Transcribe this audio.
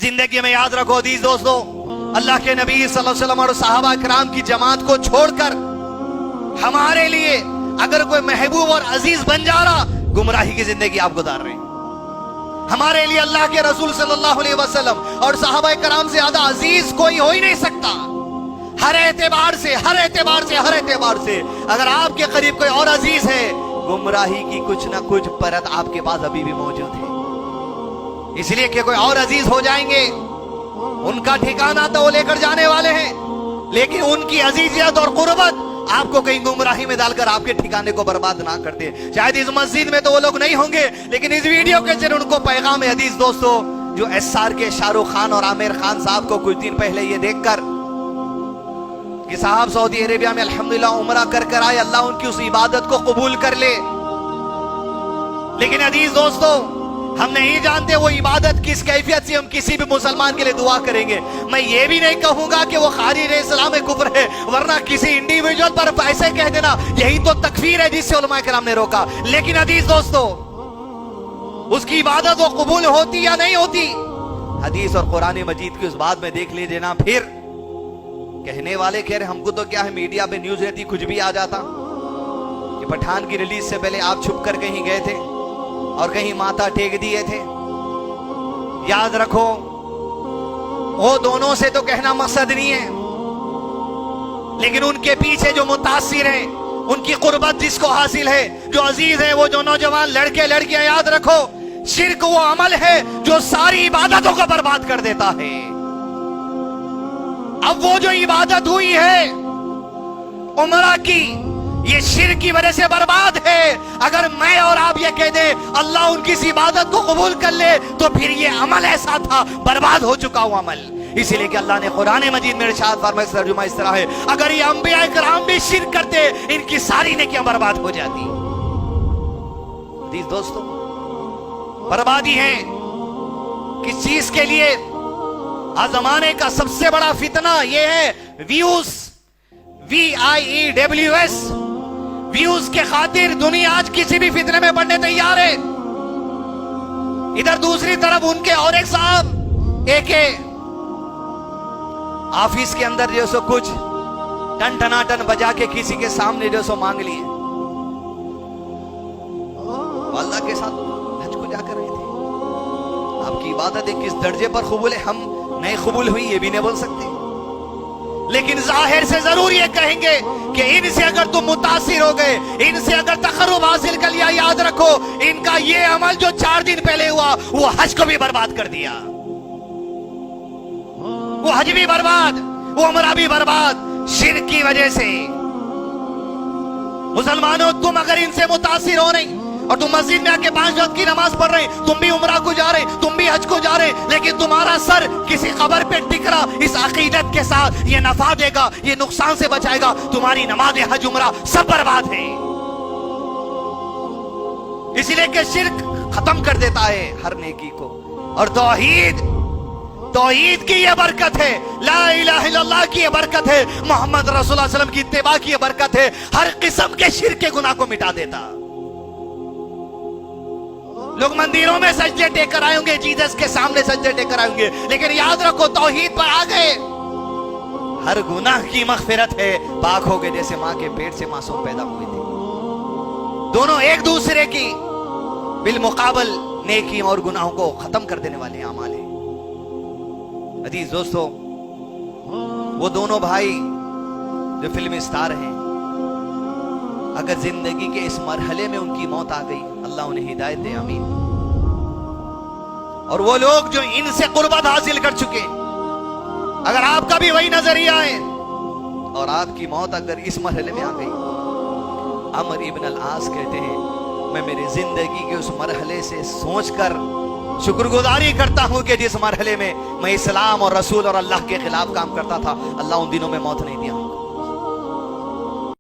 जिंदगी में याद रखो अजीज दोस्तों, अल्लाह के नबी सल्लल्लाहु अलैहि वसल्लम और सहाबा किराम की जमात को छोड़कर हमारे लिए अगर कोई महबूब और अजीज बन जा रहा, गुमराही की जिंदगी आप गुजार रहे हैं। हमारे लिए अल्लाह के रसूल सल्लल्लाहु अलैहि वसल्लम और सहाबा किराम से ज्यादा अजीज कोई हो ही नहीं सकता। हर एतबार से अगर आपके करीब कोई और अजीज है, गुमराही की कुछ ना कुछ परत आपके पास अभी भी मौजूद है। इसलिए कि कोई और अजीज हो जाएंगे, उनका ठिकाना तो वो लेकर जाने वाले हैं, लेकिन उनकी अजीजियत और कुर्बत आपको कहीं गुमराही में डालकर आपके ठिकाने को बर्बाद ना कर दे। शायद इस मस्जिद में तो वो लोग नहीं होंगे, लेकिन इस वीडियो के जरिए उनको पैगाम है अजीज दोस्तों, जो एसआर के शाहरुख खान और आमिर खान साहब को कुछ दिन पहले ये देखकर कि साहब सऊदी अरेबिया में अल्हम्दुलिल्लाह उम्रा कर आए, अल्लाह उनकी उस इबादत को कबूल कर ले। लेकिन अजीज दोस्तों, हम नहीं जानते वो इबादत किस कैफियत से हम किसी भी मुसलमान के लिए दुआ करेंगे। मैं ये भी नहीं कहूंगा कि वो खारिज इस्लाम में कुफ्र है, वरना किसी इंडिविजुअल पर ऐसे कह देना यही तो तकफीर है जिससे उलमा किराम ने रोका। लेकिन अजीज दोस्तों, उसकी इबादत वो कबूल होती या नहीं होती, हदीस और कुरान मजीद की उस बात में देख लीजिए ना। फिर कहने वाले कह रहे हमको तो क्या है, मीडिया पे न्यूज रहती, कुछ भी आ जाता कि पठान की रिलीज से पहले आप छुप कर कहीं गए थे और कहीं माथा टेक दिए थे। याद रखो, वो दोनों से तो कहना मकसद नहीं है, लेकिन उनके पीछे जो मुतासिर हैं, उनकी कुर्बत जिसको हासिल है, जो अजीज है, वो जो नौजवान लड़के लड़कियां, याद रखो शिर्क वो अमल है जो सारी इबादतों को बर्बाद कर देता है। अब वो जो इबादत हुई है उम्रा की, ये शिर्क की वजह से बर्बाद है। अगर मैं और आप ये कह दे अल्लाह उनकी इस इबादत को कबूल कर ले, तो फिर ये अमल ऐसा था, बर्बाद हो चुका हुआ अमल। इसीलिए कि अल्लाह ने कुरान मजीद में इरशाद फरमाया, तर्जुमा इस तरह है, अगर ये अंबिया किराम भी शिर्क करते, इनकी सारी नेकियां बर्बाद हो जाती। दोस्तों, बर्बादी है किस चीज के लिए? आज जमाने का सबसे बड़ा फितना ये है व्यूज, VIEWS, व्यूज के खातिर दुनिया आज किसी भी फितने में पड़ने तैयार है। इधर दूसरी तरफ उनके और एक साहब एक ऑफिस के अंदर जो सो कुछ टन टनाटन बजा के किसी के सामने जो सो मांग लिए, अल्लाह के साथ हज को जाकर रहे थे। आपकी इबादत किस दर्जे पर कबूल है, हम नहीं कबूल हुई ये भी नहीं बोल सकते, लेकिन जाहिर से जरूर ये कहेंगे कि इनसे अगर तुम मुतासिर हो गए, इनसे अगर तकर्रुब हासिल कर लिया, याद रखो इनका ये अमल जो 4 दिन पहले हुआ, वो हज को भी बर्बाद कर दिया। वो हज भी बर्बाद, वो उम्रा भी बर्बाद, शिर्क की वजह से। मुसलमानों, तुम अगर इनसे मुतासिर हो नहीं और तुम मस्जिद में आके 5 वक्त की नमाज पढ़ रहे, तुम भी उम्रा को जा रहे, तुम भी हज को जा रहे, लेकिन तुम्हारा सर किसी कब्र पे टिक रहा, इस अकीदत के साथ ये नफा देगा, ये नुकसान से बचाएगा, तुम्हारी नमाज हज उम्रा सब बर्बाद है। इसलिए कि शिर्क खत्म कर देता है हर नेकी को, और तौहीद की ये बरकत है, ला इलाहा इल्लल्लाह की ये बरकत है, मोहम्मद रसूलुल्लाह सल्लल्लाहु अलैहि वसल्लम की इत्तिबा की ये बरकत है, हर किस्म के शिर्क के गुनाह को मिटा देता। लोग मंदिरों में सजदे टेकर आएंगे, जीसस के सामने सजदे टेकर आएंगे, लेकिन याद रखो तौहीद पर आ गए, हर गुनाह की मगफिरत है, पाक हो गए जैसे मां के पेट से मासूम पैदा हुए थे। दोनों एक दूसरे की बिलमुकाबल नेकी और गुनाहों को खत्म कर देने वाले अमाल हैं। अजीज दोस्तों, वो दोनों भाई जो फिल्मी स्टार हैं, अगर जिंदगी के इस मरहले में उनकी मौत आ गई, अल्लाह उन्हें हिदायत दे, आमीन। और वो लोग जो इनसे कुर्बत हासिल कर चुके, अगर आपका भी वही नजरिया है और आपकी मौत अगर इस मरहले में आ गई, अमर इब्न अल-आस कहते हैं, मैं मेरी जिंदगी के उस मरहले से सोचकर शुक्रगुजारी करता हूं कि जिस मरहले में मैं इस्लाम और रसूल और अल्लाह के खिलाफ काम करता था, अल्लाह उन दिनों में मौत नहीं दिया।